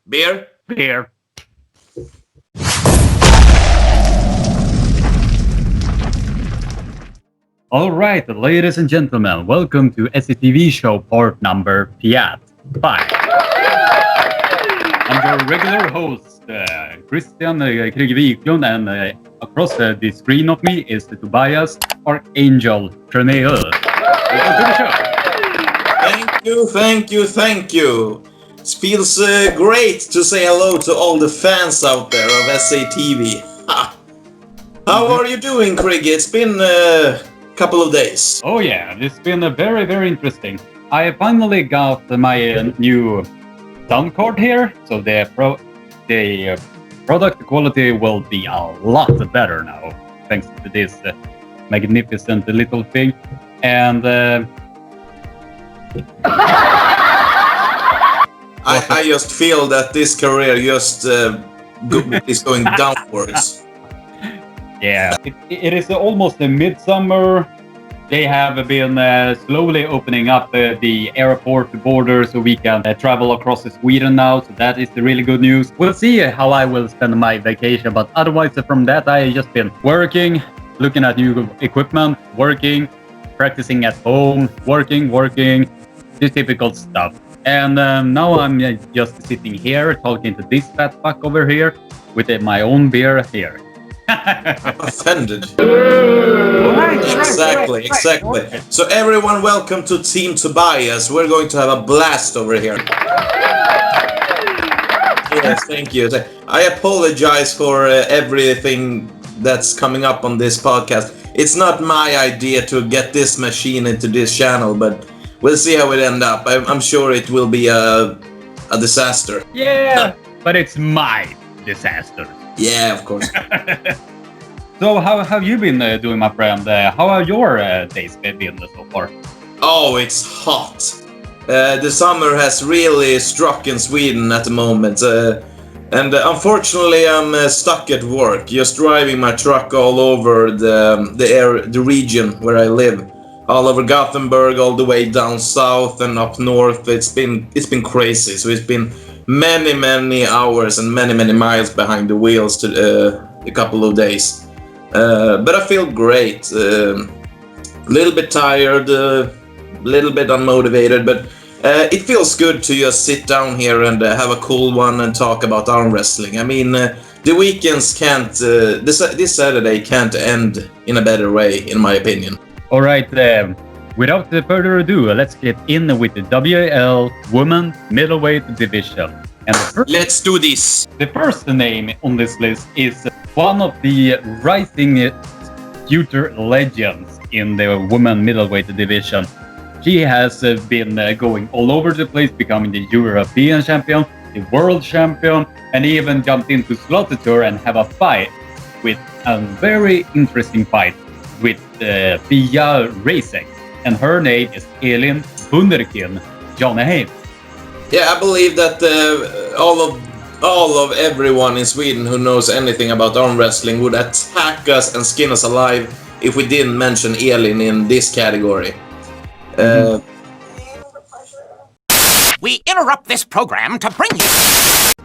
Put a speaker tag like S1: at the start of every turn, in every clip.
S1: Beer?
S2: Beer. All right, ladies and gentlemen, welcome to SCTV show part number 5. I'm your regular host, Christian Kriger-Wiklund, and across the screen of me is Tobias Archangel Tremeur. Welcome to the show.
S1: Thank you. It feels great to say hello to all the fans out there of SATV. How are you doing, Krieg? It's been a couple of days.
S2: Oh yeah, it's been very, very interesting. I finally got my new sound card here, so the product quality will be a lot better now, thanks to this magnificent little thing. And
S1: I just feel that this career just is going downwards.
S2: Yeah, it is almost a midsummer. They have been slowly opening up the airport border so we can travel across Sweden now. So that is the really good news. We'll see how I will spend my vacation. But otherwise, from that, I just been working, looking at new equipment, working, practicing at home, working, this typical stuff. And now I'm just sitting here talking to this fat fuck over here with my own beer here.
S1: I'm offended.
S2: Right.
S1: Exactly. So everyone, welcome to Team Tobias. We're going to have a blast over here. Yes, thank you. I apologize for everything that's coming up on this podcast. It's not my idea to get this machine into this channel, but we'll see how it ends up. I'm sure it will be a disaster.
S2: Yeah, but it's my disaster.
S1: Yeah, of course.
S2: So how have you been doing, my friend? How are your days been so far?
S1: Oh, it's hot. The summer has really struck in Sweden at the moment. And unfortunately, I'm stuck at work, just driving my truck all over the region where I live. All over Gothenburg, all the way down south and up north. It's been crazy. So it's been many hours and many miles behind the wheels to a couple of days. But I feel great. A little bit tired, a little bit unmotivated, but it feels good to just sit down here and have a cool one and talk about arm wrestling. I mean, the weekends can't, this Saturday can't end in a better way, in my opinion.
S2: All right, without further ado, let's get in with the WL Women Middleweight Division. And
S1: Let's do this!
S2: The first name on this list is one of the rising future legends in the Women Middleweight Division. She has been going all over the place, becoming the European champion, the world champion, and even jumped into ZLOTY tour and have a fight with a very interesting fight with Fia Racing, and her name is ELIN Wunderkind JANEHEIM.
S1: Yeah, I believe that all of everyone in Sweden who knows anything about arm wrestling would attack us and skin us alive if we didn't mention ELIN in this category.
S3: We interrupt this program to bring you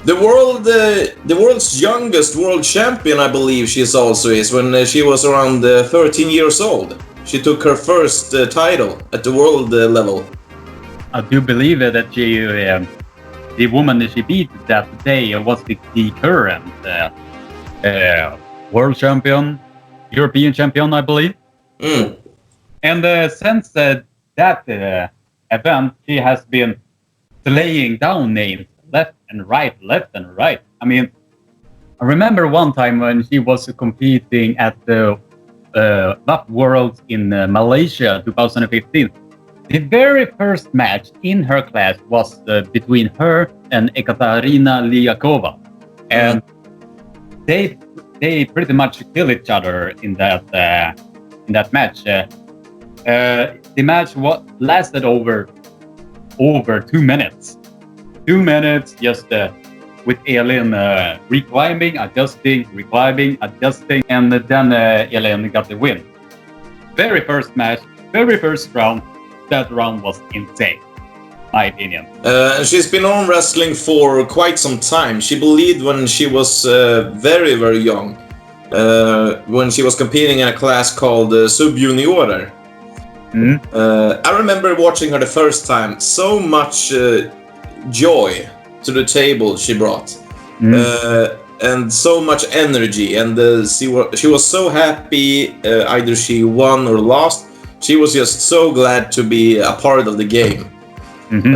S1: the world's youngest world champion, I believe she also is. When she was around 13 years old, she took her first title at the world level.
S2: I do believe that she, the woman that she beat that day was the current world champion, European champion, I believe. And since that event, she has been laying down names left and right. I mean, I remember one time when she was competing at the Buff Worlds in Malaysia 2015. The very first match in her class was between her and Ekaterina Liakova, and they pretty much killed each other in that match. The match lasted over 2 minutes. 2 minutes just with ELIN reclimbing, adjusting, and then ELIN got the win. Very first match, very first round. That round was insane. my opinion.
S1: And she's been arm wrestling for quite some time. She believed when she was very, very young, when she was competing in a class called Sub-Juniorer. I remember watching her the first time. So much joy to the table she brought. And so much energy. And she was so happy either she won or lost. She was just so glad to be a part of the game. And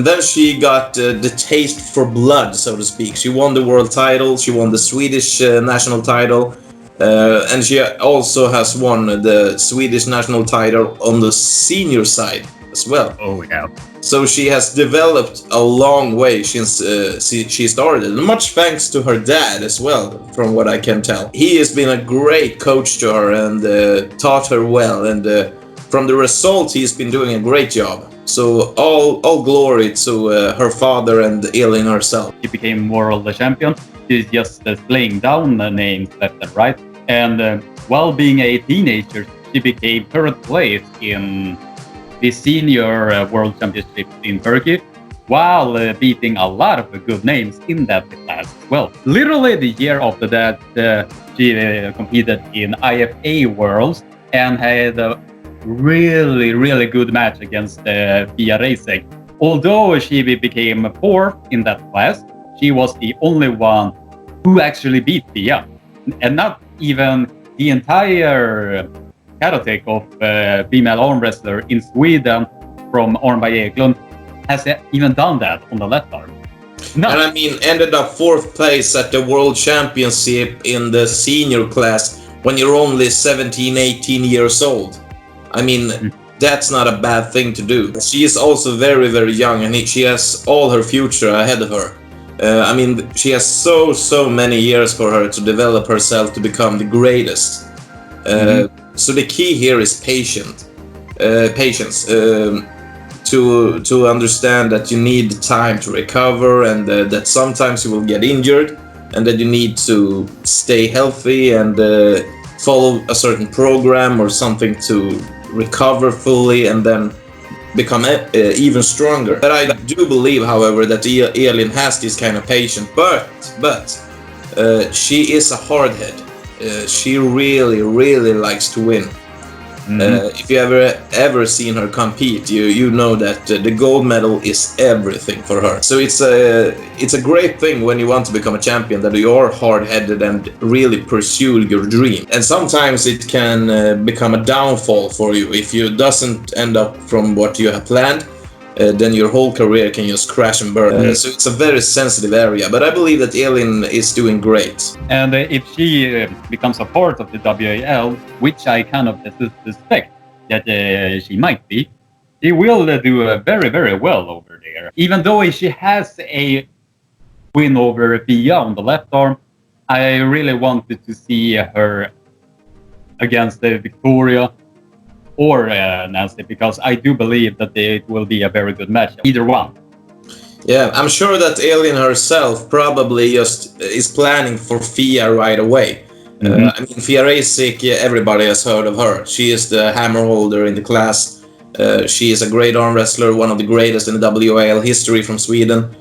S1: then she got the taste for blood, so to speak. She won the world title, she won the Swedish national title, and she also has won the Swedish national title on the senior side as well.
S2: Oh, yeah.
S1: So she has developed a long way since she started, much thanks to her dad as well, from what I can tell. He has been a great coach to her and taught her well, and from the result he's been doing a great job. So all glory to her father and ELIN herself.
S2: She became world champion. She's just laying down the names left and right. And while being a teenager, she became third place in the senior world championship in Turkey, while beating a lot of good names in that class as well. Literally the year after that, she competed in IFA Worlds and had a really good match against Pia Reisek. Although she became fourth in that class, she was the only one who actually beat Pia. And not even the entire karate of female arm wrestler in Sweden from Arm by EKLUND has even done that on the left arm. No.
S1: And I mean, ended up fourth place at the World Championship in the senior class when you're only 17, 18 years old. I mean, that's not a bad thing to do. She is also very, very young, and she has all her future ahead of her. I mean, she has so many years for her to develop herself to become the greatest. So the key here is patience. To understand that you need time to recover, and that sometimes you will get injured, and that you need to stay healthy and follow a certain program or something to recover fully and then become even stronger. But I do believe, however, that ELIN has this kind of patience. But she is a hardhead. She really likes to win. If you ever seen her compete, you know that the gold medal is everything for her. So it's a great thing when you want to become a champion, that you are hard-headed and really pursue your dream. And sometimes it can become a downfall for you if you doesn't end up from what you have planned. Then your whole career can just crash and burn. So it's a very sensitive area, but I believe that ELIN is doing great.
S2: And if she becomes a part of the WAL, which I kind of suspect that she might be, she will do very well over there. Even though she has a win over Pia on the left arm, I really wanted to see her against Victoria or Nancy, because I do believe that it will be a very good match, either one.
S1: Yeah, I'm sure that ELIN herself probably just is planning for Fia right away. I mean, Fia Reisek, everybody has heard of her. She is the hammer holder in the class. She is a great arm wrestler, one of the greatest in the WAL history from Sweden.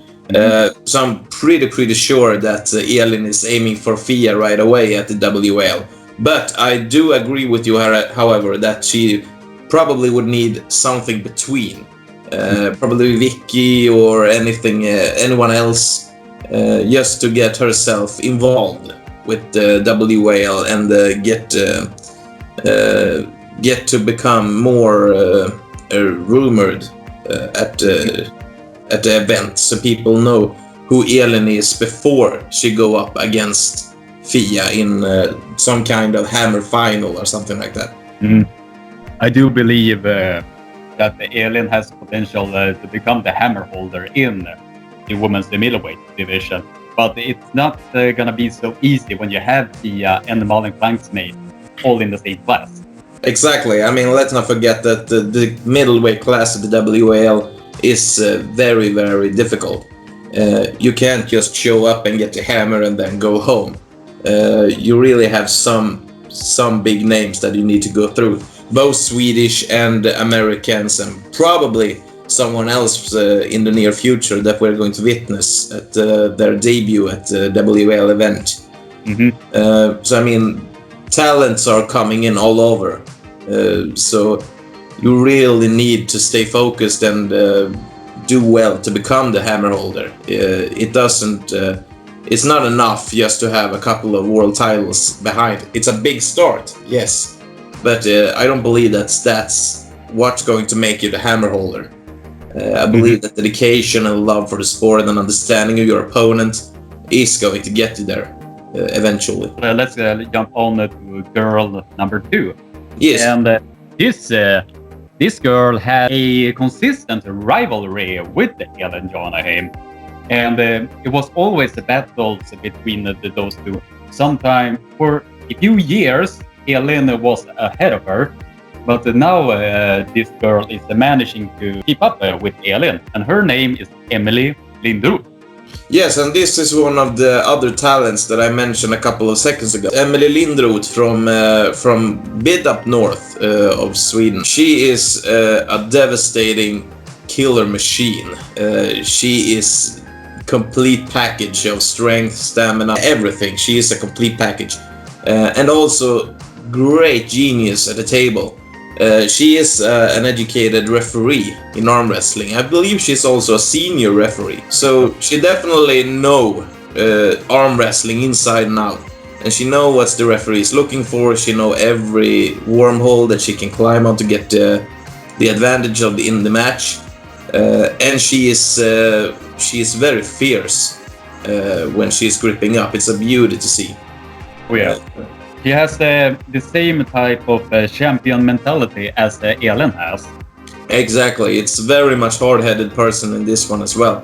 S1: So I'm pretty sure that ELIN is aiming for Fia right away at the WAL. But I do agree with you, however, that she probably would need something between. Probably Vicky or anyone else, just to get herself involved with the WAL and get to become more rumored at the event, so people know who ELIN is before she go up against Fia in some kind of hammer final or something like that.
S2: I do believe that ELIN has potential to become the hammer holder in the women's middleweight division, but it's not gonna be so easy when you have Fia and Malin Planksmate all in the same class.
S1: Exactly. I mean, let's not forget that the middleweight class of the WAL is very difficult. You can't just show up and get the hammer and then go home. You really have some big names that you need to go through, both Swedish and Americans, and probably someone else in the near future that we're going to witness at their debut at the WL event. So I mean, talents are coming in all over. So you really need to stay focused and do well to become the hammer holder. It's not enough just to have a couple of world titles behind. It's a big start, yes, but I don't believe that's what's going to make you the hammer holder. I believe that dedication and love for the sport and understanding of your opponent is going to get you there eventually.
S2: Let's jump on to girl number 2.
S1: Yes.
S2: And this girl had a consistent rivalry with ELIN JANEHEIM. And it was always the battles between those two. Sometime for a few years, ELIN was ahead of her. But now this girl is managing to keep up with ELIN. And her name is EMELIE LINDROTH.
S1: Yes, and this is one of the other talents that I mentioned a couple of seconds ago. EMELIE LINDROTH from bit up north of Sweden. She is a devastating killer machine. She is complete package of strength, stamina, everything. She is a complete package. And also great genius at the table. She is an educated referee in arm wrestling. I believe she's also a senior referee. So she definitely know arm wrestling inside and out. And she know what the referee is looking for. She know every wormhole that she can climb on to get the advantage in the match. And she is very fierce when she's gripping up. It's a beauty to see.
S2: Oh, yeah. She has the same type of champion mentality as ELIN has.
S1: Exactly. It's very much hard-headed person in this one as well.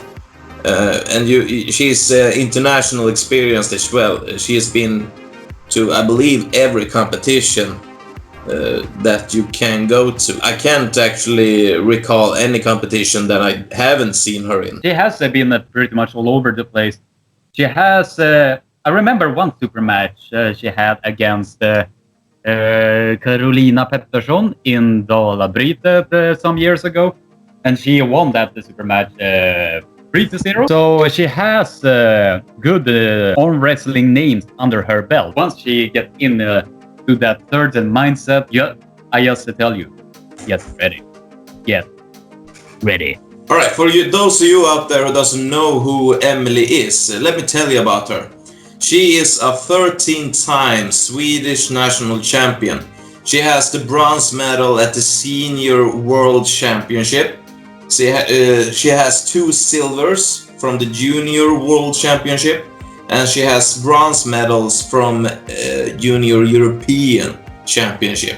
S1: And she's international experienced as well. She has been to, I believe, every competition that you can go to. I can't actually recall any competition that I haven't seen her in.
S2: She has been pretty much all over the place. She has... I remember one super match she had against Carolina Pettersson in Dala-Brytet some years ago, and she won that super match 3-0. So she has good arm wrestling names under her belt. Once she gets in to that certain mindset, I just tell you, get ready. Get ready.
S1: All right, for those of you out there who doesn't know who EMELIE is, let me tell you about her. She is a 13-time Swedish national champion. She has the bronze medal at the Senior World Championship. She has 2 silvers from the Junior World Championship. And she has bronze medals from Junior European Championship.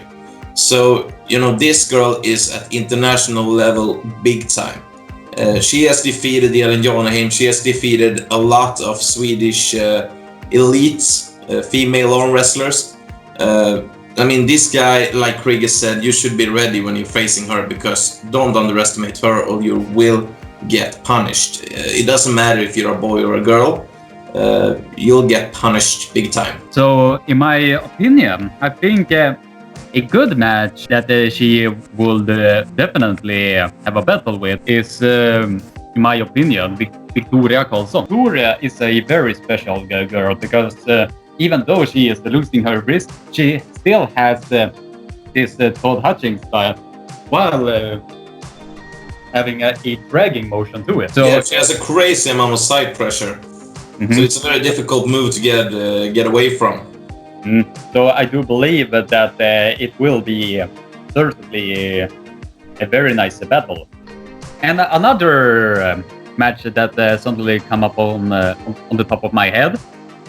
S1: So, you know, this girl is at international level big time. She has defeated ELIN JANEHEIM. She has defeated a lot of Swedish elites, female arm wrestlers. I mean, this guy, like Krieger said, you should be ready when you're facing her, because don't underestimate her or you will get punished. It doesn't matter if you're a boy or a girl, you'll get punished big time.
S2: So, in my opinion, I think a good match that she would definitely have a battle with is, in my opinion, Victoria Karlsson. Victoria is a very special girl because even though she is losing her wrist, she still has this Todd Hutchings style while having a dragging motion to it. So
S1: yeah, she has a crazy amount of side pressure. So it's a very difficult move to get away from.
S2: So I do believe that it will be certainly a very nice battle. And another match that suddenly come up on the top of my head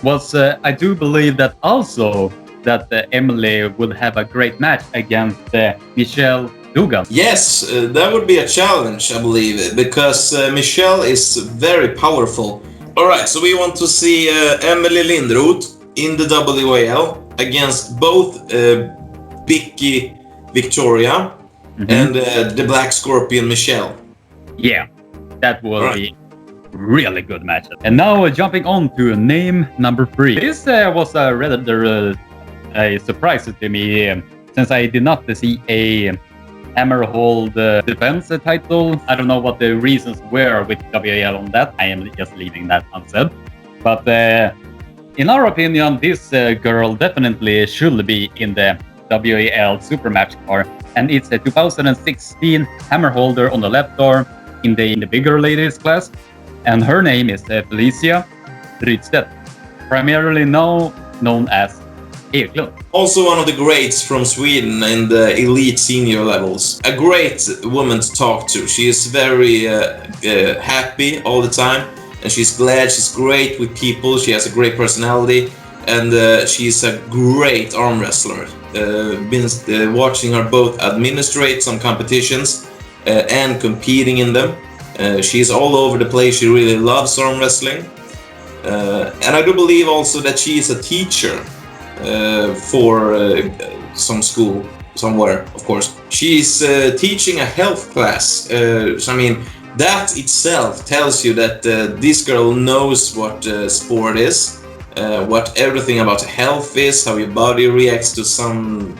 S2: was I do believe that also that EMELIE would have a great match against Michelle Dugan.
S1: Yes, that would be a challenge, I believe, because Michelle is very powerful. Alright, so we want to see EMELIE LINDROTH in the WAL against both Vicky Victoria and the Black Scorpion Michelle.
S2: Yeah, that will be really good match. And now jumping on to name number 3. This was a rather a surprise to me since I did not see a Hammerhold defense title. I don't know what the reasons were with WAL on that. I am just leaving that unsaid. But in our opinion, this girl definitely should be in the WAL Super Match card. And it's a 2016 hammer holder on the left arm in the bigger ladies class. And her name is FELICIA Rydstedt, primarily known as EKLUND.
S1: Also one of the greats from Sweden in the elite senior levels. A great woman to talk to. She is very happy all the time, and she's glad, she's great with people, she has a great personality, and she's a great arm wrestler. Been watching her both administrate some competitions and competing in them. She's all over the place, she really loves arm wrestling. And I do believe also that she is a teacher for some school somewhere, of course. She's teaching a health class. So, I mean, that itself tells you that this girl knows what sport is, what everything about health is, how your body reacts to some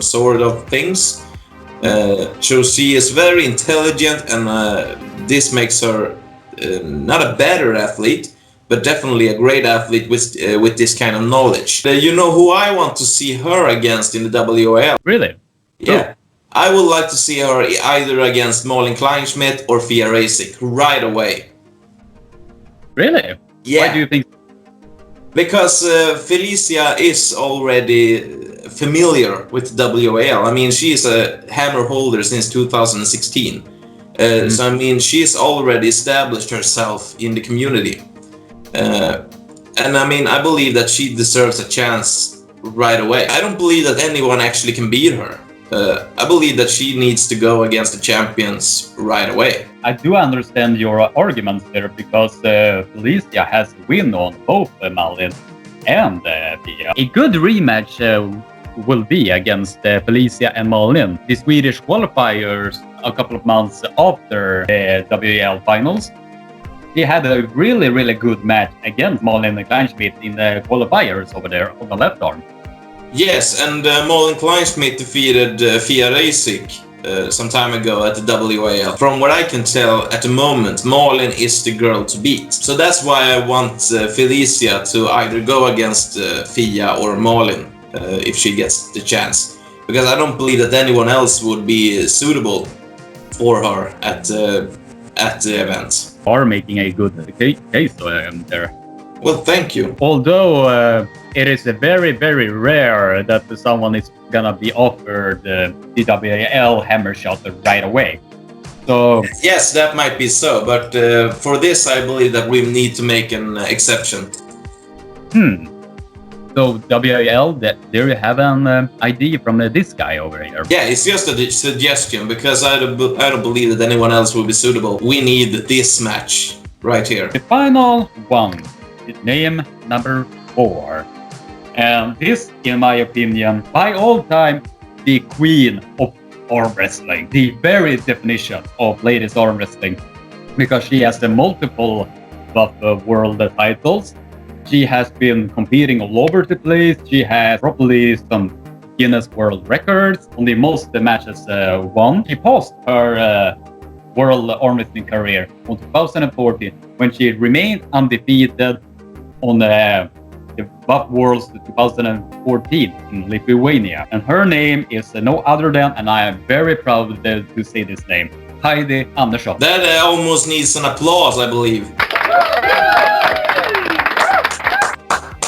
S1: sort of things. So she is very intelligent, and this makes her not a better athlete, but definitely a great athlete with this kind of knowledge. You know who I want to see her against in the WAL?
S2: Really?
S1: Yeah. I would like to see her either against Malin Kleinschmidt or Fia Rasic right away.
S2: Really?
S1: Yeah.
S2: Why do you think?
S1: Because Felicia is already familiar with WAL. I mean, she's a hammer holder since 2016. So, I mean, she's already established herself in the community. And I mean, I believe that she deserves a chance right away. I don't believe that anyone actually can beat her. I believe that she needs to go against the champions right away.
S2: I do understand your arguments there, because Felicia has win on both Malin and Fia. A good rematch will be against Felicia and Malin. The Swedish qualifiers a couple of months after the WAL finals. He had a really good match against Malin Kleinschmidt in the qualifiers over there on the left arm.
S1: Yes, and Malin Kleinschmidt defeated Fia Rasic some time ago at the WAL. From what I can tell at the moment, Malin is the girl to beat. So that's why I want Felicia to either go against Fia or Malin if she gets the chance. Because I don't believe that anyone else would be suitable for her at the event.
S2: Are making a good case there.
S1: Well, thank you.
S2: Although it is very rare that someone is gonna be offered the WAL hammer shot right away. So
S1: yes, that might be so, but for this I believe that we need to make an exception.
S2: So WAL, there you have an idea from this guy over here.
S1: Yeah, it's just a suggestion, because I don't believe that anyone else will be suitable. We need this match right here.
S2: The final one is name number 4. And this, in my opinion, by all time, the queen of arm wrestling. The very definition of ladies arm wrestling. Because she has the multiple world titles. She has been competing all over the place. She has probably some Guinness World Records on the most matches won. She paused her world arm wrestling career in 2014 when she remained undefeated on the Buff Worlds 2014 in Lithuania. And her name is no other than, and I am very proud to say this name, HEIDI ANDERSSON.
S1: That almost needs an applause, I believe.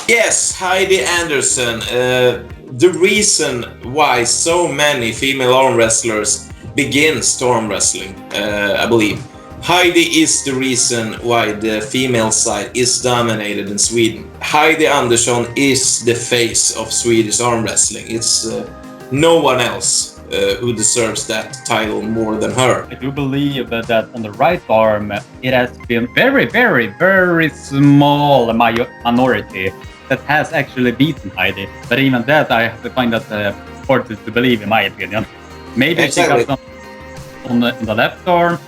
S1: Yes, Heidi Andersson. The reason why so many female arm wrestlers begins to arm wrestling, I believe. Heidi is the reason why the female side is dominated in Sweden. Heidi Andersson is the face of Swedish arm wrestling. It's no one else who deserves that title more than her.
S2: I do believe that on the right arm, it has been very small minority that has actually beaten Heidi. But even that, I have to find that hard to believe, in my opinion. Maybe exactly. She got some on the left arm,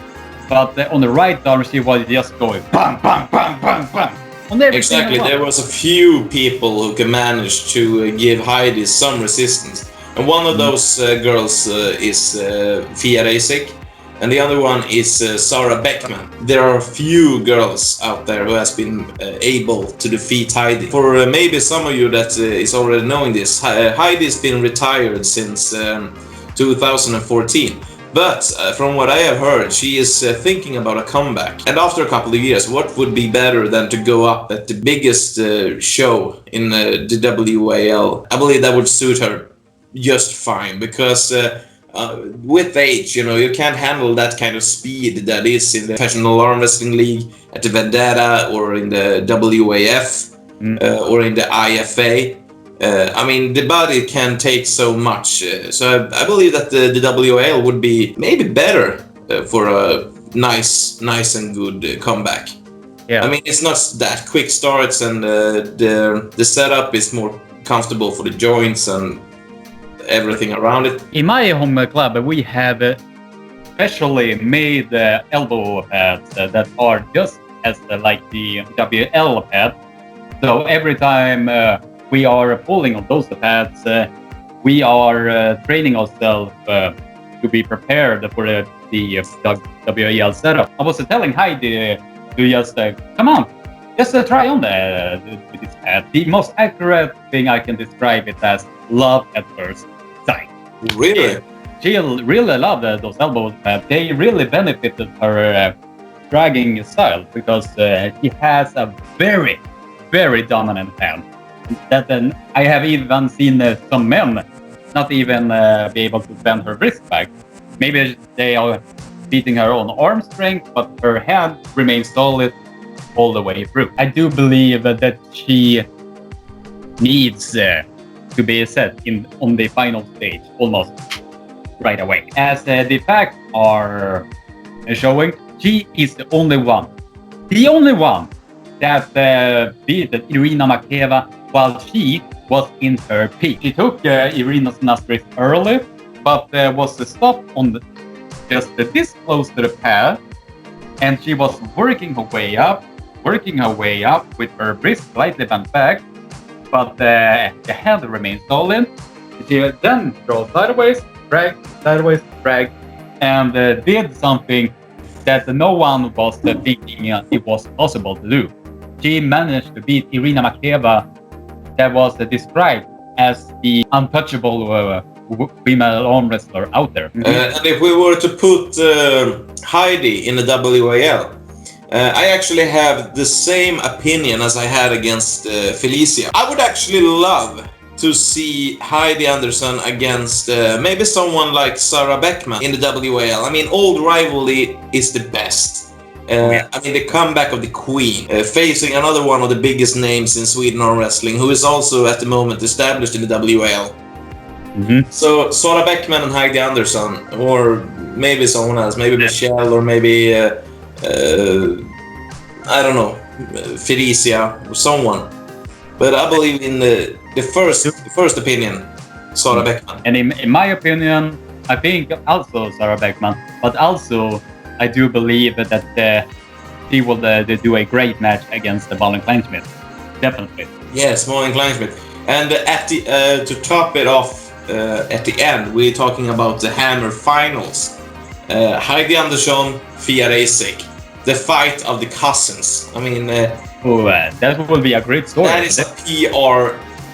S2: but on the right arm, she was just going bang, bang, bang, bang, bang.
S1: Exactly, there was a few people who could manage to give Heidi some resistance. And one of those girls is Fia Reisig, and the other one is Sarah Beckman. There are a few girls out there who has been able to defeat Heidi. For maybe some of you that is already knowing this, Heidi's been retired since 2014. But from what I have heard, she is thinking about a comeback. And after a couple of years, what would be better than to go up at the biggest show in the WAL? I believe that would suit her just fine, because with age, you know, you can't handle that kind of speed that is in the Professional Arm Wrestling League, at the Vendetta, or in the WAF, or in the IFA. I mean, the body can take so much, so I believe that the WAL would be maybe better for a nice and good comeback.
S2: Yeah.
S1: I mean, it's not that quick starts, and the setup is more comfortable for the joints and everything around it.
S2: In my home club, we have specially made elbow pads that are just as like the WL pad. So every time we are pulling on those pads, we are training ourselves to be prepared for the WAL setup. I was telling Heidi to just come on, just try on this pad. The most accurate thing I can describe it as love at first sight.
S1: Really?
S2: She really loved those elbow pads. They really benefited her dragging style, because she has a very, very dominant hand. That I have even seen some men not even be able to bend her wrist back. Maybe they are beating her on arm strength, but her hand remains solid all the way through. I do believe that she needs to be set on the final stage almost right away. As the facts are showing, she is the only one that beat Irina Makeva while she was in her peak. She took Irina's Nastris early, but was stopped on just this close to the pad, and she was working her way up with her wrist slightly bent back, but the hand remained solid. She then drove sideways, drag, and did something that no one was thinking it was possible to do. She managed to beat Irina Makeva, that was described as the untouchable female arm wrestler out there.
S1: And if we were to put Heidi in the WAL, I actually have the same opinion as I had against Felicia. I would actually love to see Heidi Andersson against maybe someone like Sarah Beckman in the WAL. I mean, old rivalry is the best. I mean, the comeback of the Queen, facing another one of the biggest names in Sweden arm wrestling, who is also at the moment established in the WAL. So Sarah Beckman and Heidi Andersson, or maybe someone else, maybe Michelle, or maybe I don't know, Felicia or someone. But I believe in the first opinion, Sarah Beckman.
S2: And in my opinion, I think also Sarah Beckman, but also I do believe that she will do a great match against the Malin Kleinschmidt. Definitely.
S1: Yes, Malin Kleinschmidt. And at the to top it off, at the end, we're talking about the Hammer Finals. Heidi Andersson, Fia Reisig. The fight of the cousins. I mean...
S2: that will be a great story.
S1: That is a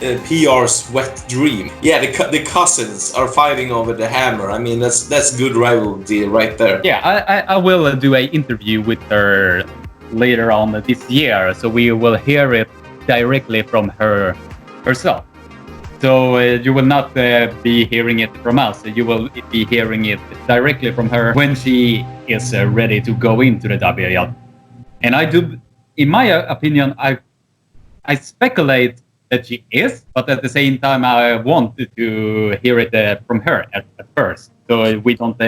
S1: PR's wet dream. Yeah, the cousins are fighting over the hammer. I mean, that's good rivalry right there.
S2: Yeah, I will do an interview with her later on this year, so we will hear it directly from herself. So you will not be hearing it from us. You will be hearing it directly from her when she is ready to go into the WAL. And I do, in my opinion, I speculate that she is, but at the same time, I want to hear it from her at first, so we don't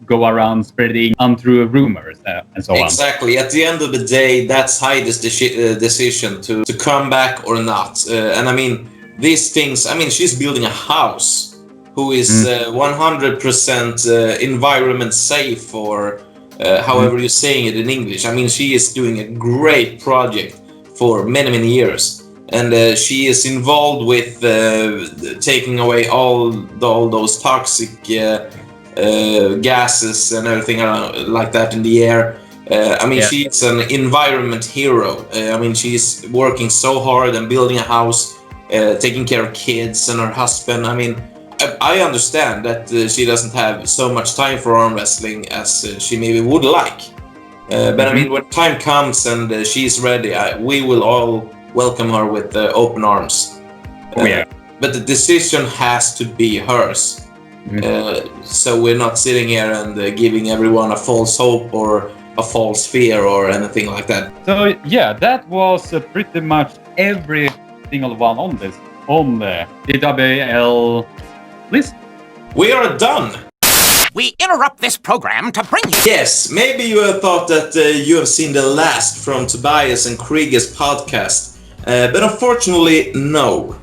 S2: go around spreading untrue rumors and so on.
S1: Exactly. At the end of the day, that's Heidi's decision to come back or not. And I mean, these things, I mean, she's building a house who is 100% environment safe, or however you're saying it in English. I mean, she is doing a great project for many, many years. and she is involved with taking away all those toxic gases and everything like that in the air. I mean, she's an environment hero. I mean, she's working so hard and building a house, taking care of kids and her husband. I mean, I understand that she doesn't have so much time for arm wrestling as she maybe would like. But I mean, when time comes and she's ready, we will all welcome her with open arms. But the decision has to be hers. So we're not sitting here and giving everyone a false hope or a false fear or anything like that.
S2: So yeah, that was pretty much every single one on the WAL list.
S1: We are done.
S3: We interrupt this program to bring you...
S1: Yes, maybe you have thought that you have seen the last from Tobias and Krieger's podcast, but unfortunately, no.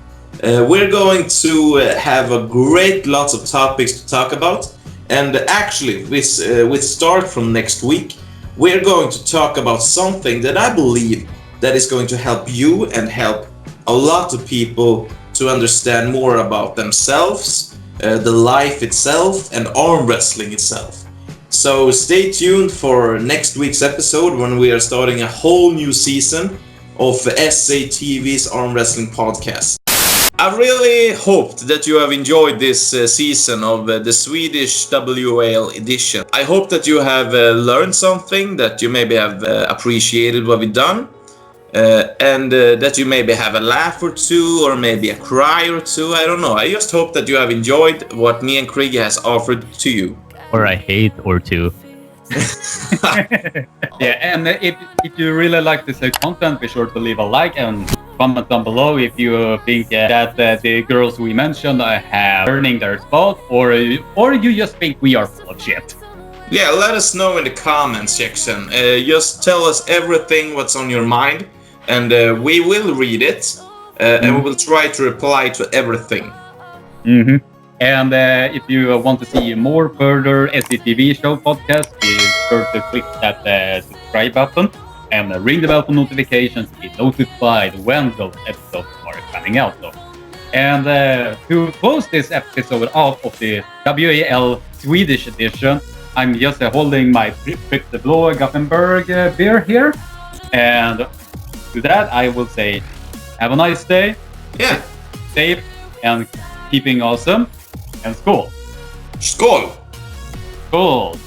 S1: We're going to have a great lots of topics to talk about, and actually, with start from next week, we're going to talk about something that I believe that is going to help you and help a lot of people to understand more about themselves, the life itself, and arm wrestling itself. So stay tuned for next week's episode when we are starting a whole new season of SATV's Arm Wrestling Podcast. I really hoped that you have enjoyed this season of the Swedish WAL edition. I hope that you have learned something, that you maybe have appreciated what we've done, and that you maybe have a laugh or two, or maybe a cry or two. I don't know. I just hope that you have enjoyed what me and Krieger has offered to you.
S2: Or a hate or two. Yeah, and if you really like this content, be sure to leave a like and comment down below if you think that the girls we mentioned have earning their spot, or you just think we are full of shit.
S1: Yeah, let us know in the comments section. Just tell us everything what's on your mind, and we will read it, and we will try to reply to everything.
S2: And if you want to see more further SCTV show podcasts, be sure to click that subscribe button and ring the bell for notifications to be notified when those episodes are coming out. And to close this episode off of the WAL Swedish edition, I'm just holding my Fritz the Blå Gothenburg beer here. And to that, I will say, have a nice day.
S1: Yeah.
S2: Safe and keeping awesome. And skål!
S1: Skål!
S2: Skål!